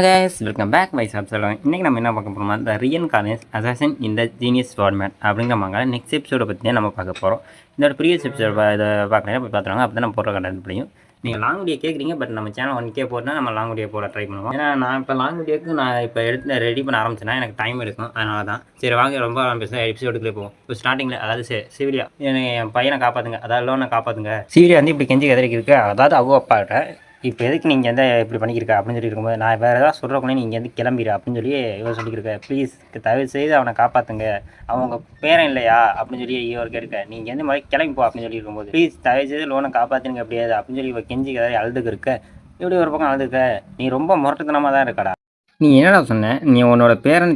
Guys welcome back by சாப் சொல்லுவேன். இன்றைக்கி நம்ம என்ன பார்க்க போகிறோம்னா இந்த ரியன் கார்னஸ் அசாசன் இந்த ஜீனியஸ் ஃபார்மேட் அப்படிங்கிற மங்க நெக்ஸ்ட் எபிசோட பற்றி தான் நம்ம பார்க்க போகிறோம். இதோட ப்ரீவியஸ் எபிசோட் இதை பார்க்குறேன் போய் பார்த்துருவாங்க. அப்போ தான் நம்ம போடுற கண்டென்ட் முடியும். நீங்கள் லாங் வீடியோ கேட்குறீங்க, பட் நம்ம சேனல் 1K போட்டால் நம்ம லாங் வீடியோ போட ட்ரை பண்ணுவோம். ஏன்னா நான் இப்போ லாங் வீடியோக்கு நான் இப்போ எடுத்து ரெடி பண்ண ஆரம்பிச்சேன்னா எனக்கு டைம் எடுக்கும். அதனால தான் சரி வாங்க ரொம்ப ஆரம்பிச்சேன் எபிசோடுக்குள்ளே போவோம். இப்போ ஸ்டார்டிங்கில் அதாவது சிவிலியா என் பையனை காப்பாற்றுங்க, அதாவது லோனை காப்பாற்றுங்க. சிவிலியா வந்து இப்படி கெஞ்சி கதறிக்கு இருக்கு. அதாவது அவங்க அப்பாட்ட இப்போ எதுக்கு நீங்கள் எந்த இப்படி பண்ணிக்கிருக்க அப்படின்னு சொல்லி இருக்கும்போது நான் வேறு ஏதாவது சொல்கிறக்குள்ளே நீங்கள் வந்து கிளம்பிடு அப்படின்னு சொல்லி இவர் சொல்லியிருக்க. ப்ளீஸ் தயவு செய்து அவனை காப்பாற்றுங்க, அவங்க பேரன் இல்லையா அப்படின்னு சொல்லி இவர் கேட்க. நீங்கள் எந்த மாதிரி கிளம்பி போ அப்படின்னு சொல்லி இருக்கும்போது ப்ளீஸ் தயவு செய்து லோனை காப்பாற்றுங்க எப்படியாது அப்படின்னு சொல்லி இவர் கெஞ்சி கதறி அழுதுக்கு இருக்க. இப்படி ஒரு பக்கம் அழுதுக்க, நீ ரொம்ப முரட்டுத்தனமாக தான் இருக்கடா. நீ என்னடா சொன்ன, நீ உன்னோட பேரனை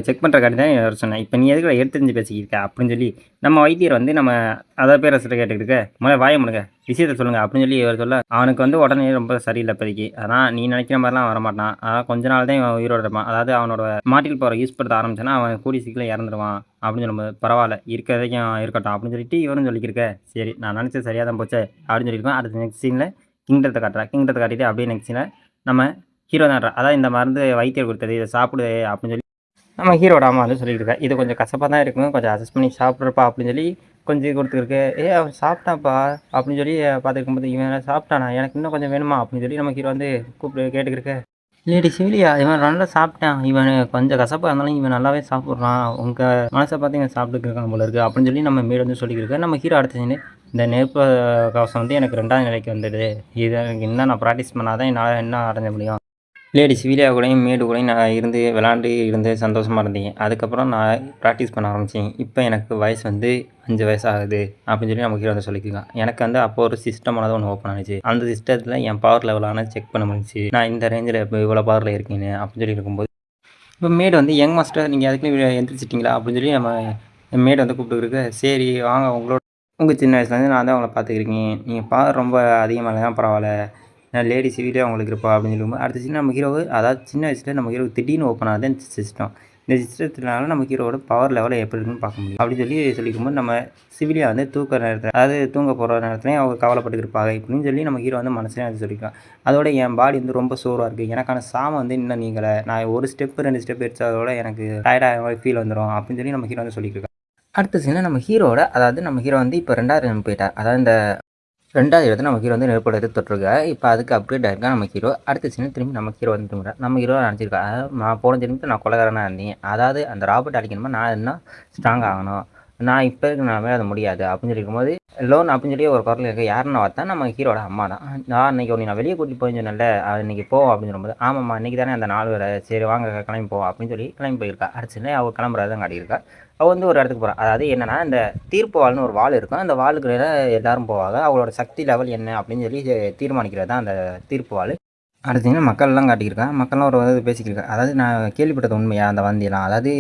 செக் பண்ணுற காட்டி தான் என்ன சொன்னேன். இப்போ நீ எதுக்கு எடுத்து தெரிஞ்சு பேசிக்கிருக்க அப்படின்னு சொல்லி நம்ம வைத்தியர் வந்து நம்ம அதாவது பேரரசரை கேட்டுக்கிட்டு முதல்ல வாய முடுங்க, விஷயத்தை சொல்லுங்கள் அப்படின்னு சொல்லி இவர் சொல்ல. அவனுக்கு வந்து உடனே ரொம்ப சரியில்லை இப்போதைக்கு. ஆனால் நீ நினைக்கிற மாதிரிலாம் வரமாட்டான். அதான் கொஞ்ச நாள் தான் உயிரோட இருப்பான். அதாவது அவனோட மாட்டில் போகிற யூஸ் படுத்த ஆரம்பிச்சானா அவன் கூடி சீக்கிரம் இறந்துடுவான் அப்படின்னு சொல்லும்போது பரவாயில்ல இருக்கிறதைக்கும் இருக்கட்டும் அப்படின்னு சொல்லிட்டு இவரும் சொல்லிக்கிருக்க. சரி நான் நினச்சது சரியாக தான் போச்சு அப்படின்னு சொல்லியிருக்கோம். அடுத்த நெக்ஸ்ட் சீனில் கிங்டத்தை காட்டிட்டு அப்படியே நெக்ஸ்ட் சீனில் நம்ம ஹீரோ தான். அதான் இந்த மருந்து வைத்தியர் கொடுத்தது, இதை சாப்பிடு அப்படின்னு சொல்லி நம்ம ஹீரோட அம்மா வந்து சொல்லியிருக்கேன். இது கொஞ்சம் கசப்பாக தான் இருக்கும், கொஞ்சம் அட்ஜஸ்ட் பண்ணி சாப்பிட்றப்பா அப்படின்னு சொல்லி கொஞ்சம் கொடுத்துருக்கு. அவன் சாப்பிட்டான்ப்பா அப்படின்னு சொல்லி பார்த்துருக்கும்போது இவன் சாப்பிட்டானா, எனக்கு இன்னும் கொஞ்சம் வேணுமா அப்படின்னு சொல்லி நம்ம ஹீரோ வந்து கூப்பிட்டு கேட்டுக்கிருக்க. லேடி சிவிலியா இவன் நல்லா சாப்பிட்டான், இவன் கொஞ்சம் கசப்பாக இருந்தாலும் இவன் நல்லாவே சாப்பிட்றான், உங்கள் மனசை பார்த்து இவன் சாப்பிட்டுருக்கான் போல இருக்குது அப்படின்னு சொல்லி நம்ம மேடு வந்து சொல்லியிருக்கேன். நம்ம ஹீரோ அடுத்த இந்த நெருப்பு கவசம் வந்து எனக்கு 2வது நிலைக்கு வந்தது, இது எனக்கு இன்னும் நான் ப்ராக்டிஸ் பண்ணாதான் என்னால் என்ன அடைஞ்ச முடியும். லேடி சிவிலியா கூடயும் மேடு கூடயும் நான் இருந்து விளாண்டு இருந்து சந்தோஷமாக இருந்தேன். அதுக்கப்புறம் நான் ப்ராக்டிஸ் பண்ண ஆரம்பித்தேன். இப்போ எனக்கு வயசு வந்து 5 வயசு ஆகுது அப்படின்னு சொல்லி நமக்கு வந்து சொல்லிக்கலாம். எனக்கு வந்து அப்போ ஒரு சிஸ்டமானது ஒன்று ஓப்பன் ஆனிச்சு. அந்த சிஸ்டத்தில் என் பவர் லெவலான செக் பண்ண முடிஞ்சிச்சு. நான் இந்த ரேஞ்சில் இப்போ இவ்வளோ பவரில் இருக்கேன்னு அப்படின்னு சொல்லி இருக்கும்போது இப்போ மேடு வந்து யங் மாஸ்டர் நீங்கள் அதுக்குள்ளே எந்திரிச்சிட்டிங்களா அப்படின்னு சொல்லி நம்ம மேடு வந்து கூப்பிட்டுருக்கு. சரி வாங்க, உங்கள் சின்ன வயசுலேருந்து நான் தான் உங்களை பார்த்துக்கிருக்கேன், நீங்கள் பவர் ரொம்ப அதிகமாக இல்லைனா பரவாயில்ல, நான் லேடி சிவிலே அவங்களுக்கு இருப்பா அப்படின்னு சொல்லும்போது அடுத்த சீன் நம்ம ஹீரோவு அதாவது சின்ன வயசில் நம்ம ஹீரோ திடீர்னு ஓப்பன் ஆகுது இந்த சிஸ்டம். இந்த சிஸ்டத்தினால நம்ம ஹீரோவோட பவர் லெவலை எப்படி இருக்குன்னு பார்க்க முடியும் அப்படின்னு சொல்லிக்கும்போது நம்ம சிவிலியா வந்து தூக்க நேரத்தில் அதாவது தூங்க போகிற நேரத்துலையும் அவங்க கவலைப்பட்டு இருப்பாங்க இப்படின்னு சொல்லி நம்ம ஹீரோ வந்து மனசுலேயே அது சொல்லிக்கலாம். அதோட என் பாடி வந்து ரொம்ப சோர்வாக இருக்குது, எனக்கான சாமம் வந்து இன்னும் நீங்களை, நான் ஒரு ஸ்டெப்பு 2 ஸ்டெப் எடுத்ததோட எனக்கு டயர்டாக ஃபீல் வந்துடும் அப்படின்னு சொல்லி நம்ம ஹீரோ வந்து சொல்லியிருக்காங்க. அடுத்த சீனில் நம்ம ஹீரோட அதாவது நம்ம ஹீரோ வந்து இப்போ 2வது போயிட்டார். அதாவது இந்த 2வது இடத்துல நம்ம ஹீரோ வந்து நெருப்போட எடுத்து தொட்டிருக்கா. இப்போ அதுக்கு அப்கிரேட் ஆகிருக்கா நம்ம ஹீரோ. அடுத்த சீனில் திரும்பி நம்ம ஹீரோ வந்து தூங்குறா. நம்ம ஹீரோ நினச்சிருக்கா, நான் போன ஜென்மத்தில் நான் கொலைகாரனாக இருந்தேன், அதாவது அந்த ராபர்ட் அடிக்கணுமா நான் என்ன ஸ்ட்ராங் ஆகணும், நான் இப்போ இருக்கிறனால அது முடியாது அப்படின்னு சொல்லி இருக்கும்போது லோன் அப்படின்னு சொல்லி ஒரு குரல் இருக்குது. யாருன்னு பார்த்தா நம்ம ஹீரோட அம்மா தான். நான் இன்றைக்கி நான் வெளியே கூட்டிகிட்டு போய் சொன்னேன்ல, இன்றைக்கி போ அப்படின்னு சொல்லும்போது ஆமாம்மா இன்றைக்கி தானே அந்த நாள் வேறு, சரி வாங்க கிளம்பி போ அப்படின்னு சொல்லி கிளம்பி போயிருக்கா. அடுத்து அவள் கிளம்புறதான் காட்டியிருக்கா. அவள் வந்து ஒரு இடத்துக்கு போகிறான். அதாவது என்னென்னா இந்த தீர்ப்பு வால்னு ஒரு வால் இருக்கும், அந்த வாளுக்கு எல்லாரும் போவாங்க. அவங்களோட சக்தி லெவல் என்ன அப்படின்னு சொல்லி தீர்மானிக்கிறது தான் அந்த தீர்ப்பு வாள். அடுத்தீங்கன்னா மக்கள்லாம் காட்டியிருக்கேன். மக்கள்லாம் ஒரு இது பேசிக்கிருக்கேன். அதாவது நான் கேள்விப்பட்டது உண்மையா அந்த வந்தியெல்லாம், அதாவது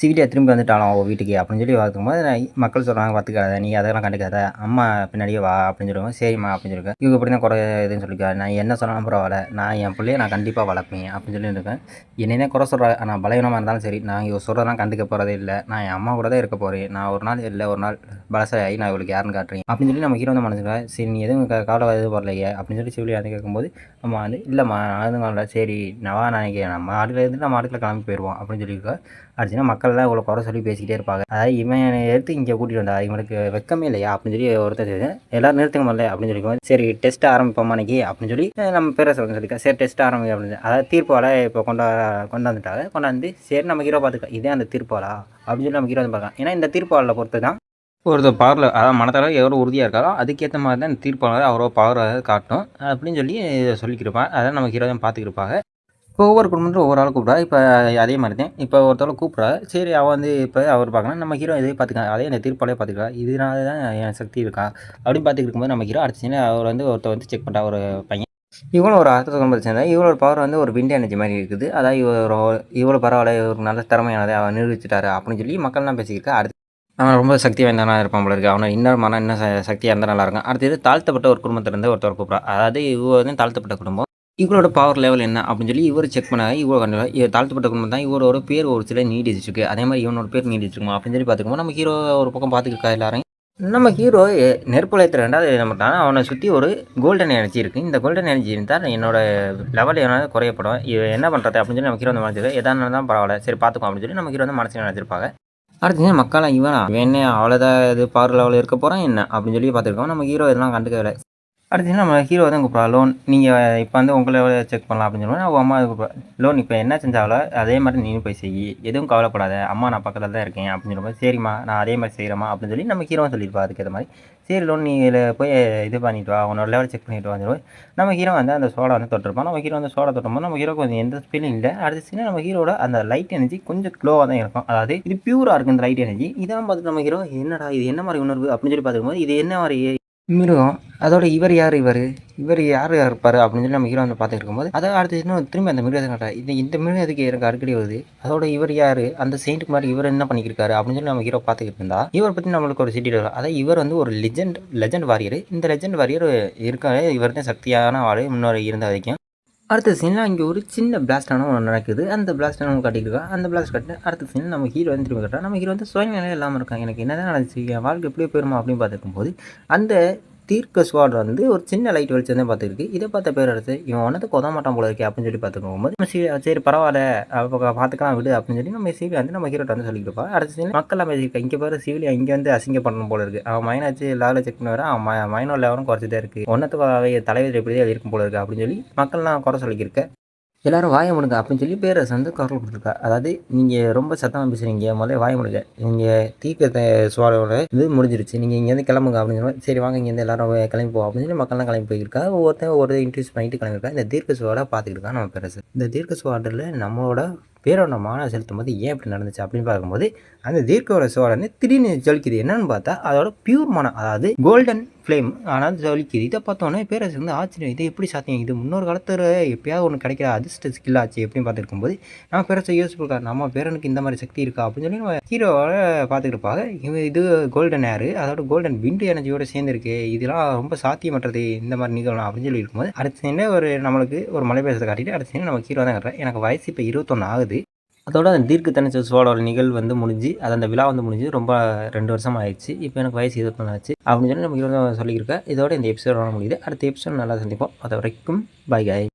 சிவிலியா திரும்பி வந்துட்டாலும் அவள் வீட்டுக்கு அப்படின்னு சொல்லி பார்க்கும்போது மக்கள் சொல்கிறாங்க பார்த்துக்காத நீ அதெல்லாம் கண்டுக்காத, அம்மா பின்னாடியே வா அப்படின்னு சொல்லுவாங்க. சரிம்மா அப்படின்னு சொல்லியிருக்கேன். இவங்க இப்படி தான் குறை இதுன்னு சொல்லியிருக்கேன். நான் என்ன சொன்னாலும் பரவாயில்ல, நான் என் பிள்ளைய நான் கண்டிப்பாக வளர்ப்பேன் அப்படின்னு சொல்லியிருக்கேன். என்னையே குறை சொல்கிறேன், நான் பலவீனமாக இருந்தாலும் சரி நான் இவ சொல்கிறதெல்லாம் கண்டுக்க போகிறதே இல்லை, நான் என் அம்மா கூட தான் இருக்க போகிறேன், நான் ஒரு நாள் இல்லை ஒரு நாள் பலசாயி நான் இவளுக்கு யாருன்னு காட்டுறேன் அப்படின்னு சொல்லி நம்ம ஹீரோ வந்து மனசுக்காக. சரி நீ எதுவும் கவலை எதுவும் வரலையே அப்படின்னு சொல்லி சிவிலியா வந்து கேட்கும்போது அம்மா வந்து இல்லைம்மா அதுங்கள சரி நான் நினைக்கிறேன் நம்ம ஆடுலேருந்து நம்ம ஆடுல கிளம்பி போயிடுவோம் அப்படின்னு சொல்லியிருக்கா. அடிச்சுன்னா மக்கள்லாம் இவ்வளோ குறை சொல்லி பேசிக்கிட்டே இருப்பாங்க. அதாவது இவன் எடுத்து இங்கே கூட்டிகிட்டு வந்தா இவனுக்கு வெக்கமே இல்லையா அப்படின்னு சொல்லி ஒருத்தர் எல்லோரும் நிறுத்துங்க முடியல அப்படின்னு சொல்லி சரி டெஸ்ட் ஆரம்பிப்போம் அன்னைக்கு அப்படின்னு சொல்லி நம்ம பேரை சொல்லியிருக்கேன். சரி டெஸ்ட் ஆரம்பி அப்படின்னு அதாவது தீர்ப்பால் இப்போ கொண்டாந்துட்டாங்க. கொண்டாந்து சரி நம்ம ஹீரோ பார்த்துக்கலாம் இதே அந்த தீர்ப்பாளா அப்படின்னு சொல்லி நம்ம ஹீரோ வந்து பார்க்கலாம். ஏன்னா இந்த தீர்ப்பாளில் பொறுத்து தான் ஒருத்தர் பவரில் அதாவது மனதளவு எவ்வளோ உறுதியாக இருக்காரோ அதுக்கேற்ற மாதிரி தான் இந்த தீர்ப்பாளர் அவரோட பவரை காட்டும் அப்படின்னு சொல்லி சொல்லிக்கிருப்பாங்க. அதான் நம்ம ஹீரோ தான் பார்த்துக்கிருப்பாங்க. இப்போ ஒவ்வொரு குடும்பத்தில் ஒவ்வொரு ஆள் கூப்பிட்றா. இப்போ அதே மாதிரி தான் இப்போ ஒருத்தவளை கூப்பிட்றா. சரி அவள் வந்து இப்போ அவர் பார்க்கலாம், நம்ம ஹீரோ இதே பார்த்துக்கலாம், அதே அந்த தீர்ப்பாலே பார்த்துக்கா, இதனால தான் என் சக்தி இருக்கா அப்படின்னு பார்த்துட்டு இருக்கும்போது நம்ம ஹீரோ அடுத்த அவர் வந்து ஒருத்தர் வந்து செக் பண்ணுறா. ஒரு பையன் இவ்வளோ ஒரு ஆர்த்த குடும்பத்தை சேர்ந்தா இவ்வளோ பவர் வந்து ஒரு விண்ட் எனர்ஜி மாதிரி இருக்குது. அதாவது இவ்வளோ பரவாயில்ல, ஒரு நல்ல திறமையானதை அவன் நிரூபிச்சிட்டாரு அப்படின்னு சொல்லி மக்கள்லாம் பேசிக்கிட்டு அடுத்து அவன் ரொம்ப சக்தி வாய்ந்தவனாக இருப்பான் போல இருக்குது. அவனை இன்னும் இன்னும் சக்தியாக இருந்தால் நல்லாயிருக்கும். அடுத்தது தாழ்த்தப்பட்ட ஒரு குடும்பத்திலேருந்து ஒருத்தர் கூப்பிட்றா. அதாவது இவ வந்து தாழ்த்தப்பட்ட குடும்பம், இவரோட பவர் லெவல் என்ன அப்படின்னு சொல்லி இவர் செக் பண்ண இவ்வளோ தாழ்த்தப்பட்ட குடும்பம் தான். இவரோட பேர் ஒரு சில நீடிச்சிருக்கு, அதே மாதிரி இவனோட பேர் நீடிச்சிருக்குமா அப்படின்னு சொல்லி பார்த்துக்கும்போது நம்ம ஹீரோ ஒரு பக்கம் பார்த்துக்கிருக்கா எல்லாரும். நம்ம ஹீரோ நெருப்புல ஏத்துற 2வது நம்ம தான் அவனை சுற்றி ஒரு கோல்டன் எனர்ஜி இருக்குது. இந்த கோல்டன் எனர்ஜி இருந்தால் என்னோட லெவல் எவனாவது குறையப்படும். இது என்ன பண்ணுறது அப்படின்னு சொல்லி நம்ம ஹீரோ வந்து மனசில் எதா இருந்தாலும் பரவாயில்ல சரி பார்த்துக்கோ அப்படின்னு சொல்லி நம்ம ஹீரோ வந்து மனசில் நினச்சிருப்பாங்க. அடுத்து மக்களாம் இவன் என்ன அவ்வளோதான் இது பவர் லெவல் இருக்க போகிறான் என்ன அப்படின்னு சொல்லி பார்த்துருக்கோம். நம்ம ஹீரோ இதெல்லாம் கண்டுக்கல. அடுத்து நம்ம ஹீரோ தான் கூப்பிடா லோன் நீங்கள் இப்போ வந்து உங்களை செக் பண்ணலாம் அப்படின்னு சொல்லுவாங்க. அவள் அம்மா கூப்பிடா லோன் இப்போ என்ன செஞ்சாலோ அதே மாதிரி நீனும் போய் செய், எதுவும் கவலைப்படாத, அம்மா நான் பக்கத்தில் தான் இருக்கேன் அப்படின்னு சொல்லும்போது சரிம்மா நான் அதே மாதிரி செய்கிறேம்மா அப்படின்னு சொல்லி நம்ம ஹீரோவும் சொல்லியிருப்பா. அதுக்கேற்ற மாதிரி சரி லோன் நீ இதில் போய் இது பண்ணிட்டு வா, உன்னோட லெவல் செக் பண்ணிட்டு வான்னு சொல்லி நம்ம ஹீரோ வந்து அந்த சோடா வந்து தொட்டிருப்போம். நம்ம ஹீரோ வந்து சோடா தொட்டும்போது நம்ம ஹீரோக்கு கொஞ்சம் எந்த ஃபீலிங் இல்லை. அடுத்த சீன் நம்ம ஹீரோட அந்த லைட் எனர்ஜி கொஞ்சம் க்ளோவாக தான் இருக்கும். அதாவது இது பியூராக இருக்குது இந்த லைட் எனர்ஜி. இதான் பார்த்துட்டு நம்ம ஹீரோ என்னடா இது என்ன மாதிரி உணர்வு அப்படின்னு சொல்லி பார்த்துக்கும்போது இது என்ன மாதிரி மிருகம், அதோட இவர் யார் யார் இருப்பார் அப்படின்னு சொல்லி நம்ம ஹீரோ வந்து பார்த்துட்டு இருக்கும்போது அதை அடுத்து இன்னும் திரும்பி அந்த மிருகத்தை காட்டுறா. இந்த மிருகம் எதுக்கு எனக்கு அடிக்கடி வருது, அதோட இவர் யார், அந்த செயின்ட்டுக்கு மாதிரி இவர் என்ன பண்ணியிருக்காரு அப்படின்னு சொல்லி நம்ம ஹீரோ பார்த்துக்கிட்டு இருந்தா இவர் பற்றி நம்மளுக்கு ஒரு சிட்டி வரும். அதாவது இவர் வந்து ஒரு லெஜெண்ட் வாரியர். இந்த லெஜெண்ட் வாரியர் இருக்காரு, இவர் தான் சக்தியான ஆள் முன்னோர் இருந்த வரைக்கும். அடுத்த சீனில் இங்கே ஒரு சின்ன பிளாஸ்டான ஒன்று நடக்குது. அந்த பிளாஸ்ட் நம்ம காட்டியிருக்கோம். அந்த பிளாஸ்ட் கட்டு அடுத்த சீனில் நம்ம ஹீரோ வந்து திரும்ப கட்டுறா. நம்ம ஹீரோ வந்து சுயநிலையம் இல்லாமல் இருக்காங்க. எனக்கு என்ன தான் நடந்துச்சு, என் வாழ்க்கை எப்படியே போயிருமா அப்படின்னு பார்த்துருக்கும் போது அந்த தீர்க்க ஸ்வாட் வந்து ஒரு சின்ன லைட் வெளிச்சம் தான் பார்த்துருக்கு. இதை பார்த்த பேர் எடுத்து இவன் ஒன்றத்தை கொத மாட்டான் போல இருக்கே அப்படின்னு சொல்லி பார்த்துக்கும் போது நம்ம சரி பரவாயில்ல அப்போ பார்த்துக்கலாம் விடு அப்படின்னு சொல்லி நம்ம சிவி வந்து நம்ம ஹீரோட்ட வந்து சொல்லியிருப்பா. அடுத்த சீனில் மக்கள்லாம் பேசியிருக்கா. இங்கே பேர் சிவிலியா இங்கே வந்து அசிங்க பண்ணணும் போல இருக்குது. அவன் மைனாச்சு லெவலில் செக் பண்ணி வர அவன் மைனோட லெவலும் குறைச்சிதான் இருக்குது. ஒன்றத்துக்கு தலைவர் எப்படி தான் இருக்கும் போல இருக்குது அப்படின்னு சொல்லி மக்கள்லாம் குறை சொல்லியிருக்க. எல்லாரும் வாய முடுங்க அப்படின்னு சொல்லி பேரரசு வந்து குரல் கொடுத்துருக்கா. அதாவது நீங்கள் ரொம்ப சத்தமாக பேசுகிறீங்க, முதல்ல வாய முடுங்க, நீங்கள் தீர்க்க சுவாரோட இது முடிஞ்சிருச்சு, நீங்கள் இங்கேருந்து கிளம்புங்க அப்படின்னு சொல்லி சரி வாங்க இங்கேருந்து எல்லாரும் கிளம்பி போவோம் அப்படின்னு சொல்லி மக்கள்லாம் கிளம்பி போயிருக்கா. ஒவ்வொருத்தர் ஒவ்வொரு இன்ட்ரடியூஸ் பண்ணிட்டு கிளம்பியிருக்கா. இந்த தீர்க்க சுவாடாக பார்த்துக்கிட்டு நம்ம பேரரசு இந்த தீர்க்க சுவாடில் நம்மளோட பேரோட மானம் செலுத்தும் போது ஏன் இப்படி நடந்துச்சு அப்படின்னு பார்க்கும்போது அந்த தீர்க்கோட சோழனை திடீர்னு ஜொலிக்குது. என்னன்னு பார்த்தா அதோட பியூர் மனம், அதாவது கோல்டன் ஃப்ளேம் ஆனால் ஜொலிக்குது. இதை பார்த்தோன்னே பேரரசு வந்து ஆச்சரியம், இது எப்படி சாத்தியம், இது முன்னொரு காலத்தில் எப்பயாவது ஒன்று கிடைக்கிற அதிர்ஷ்ட ஸ்கில் ஆச்சு எப்படின்னு பார்த்துருக்கும்போது நம்ம பேரரசை யோசிப்பா நம்ம பேரனுக்கு இந்த மாதிரி சக்தி இருக்கா அப்படின்னு சொல்லி நம்ம ஹீரோவோட பார்த்துட்டு இருப்பாங்க. இது கோல்டன் ஏரு அதோட கோல்டன் விண்டு எனர்ஜியோட சேர்ந்துருக்கு, இதெல்லாம் ரொம்ப சாத்தியமற்றது இந்த மாதிரி நிகழலாம் அப்படின்னு சொல்லி இருக்கும்போது அடுத்த என்ன ஒரு நம்மளுக்கு ஒரு மலை பேசத்தை காட்டிட்டு அடுத்த நம்ம ஹீரோ தான் கட்டுறேன். எனக்கு வயசு இப்போ 21 ஆகுது. அதோட அந்த தீர்க்க தனிச்ச சோழோட நிகழ்வு வந்து முடிஞ்சு அது அந்த விழா வந்து முடிஞ்சு ரொம்ப 2 வருஷம் ஆயிடுச்சு. இப்போ எனக்கு வயசு 21 ஆச்சு அப்படின்னு சொல்லி நம்ம ஹீரோ சொல்லியிருக்கேன். இதோட இந்த எபிசோட முடியுது. அடுத்த எபிசோட் நல்லா சந்திப்போம். அது வரைக்கும் பை காய்.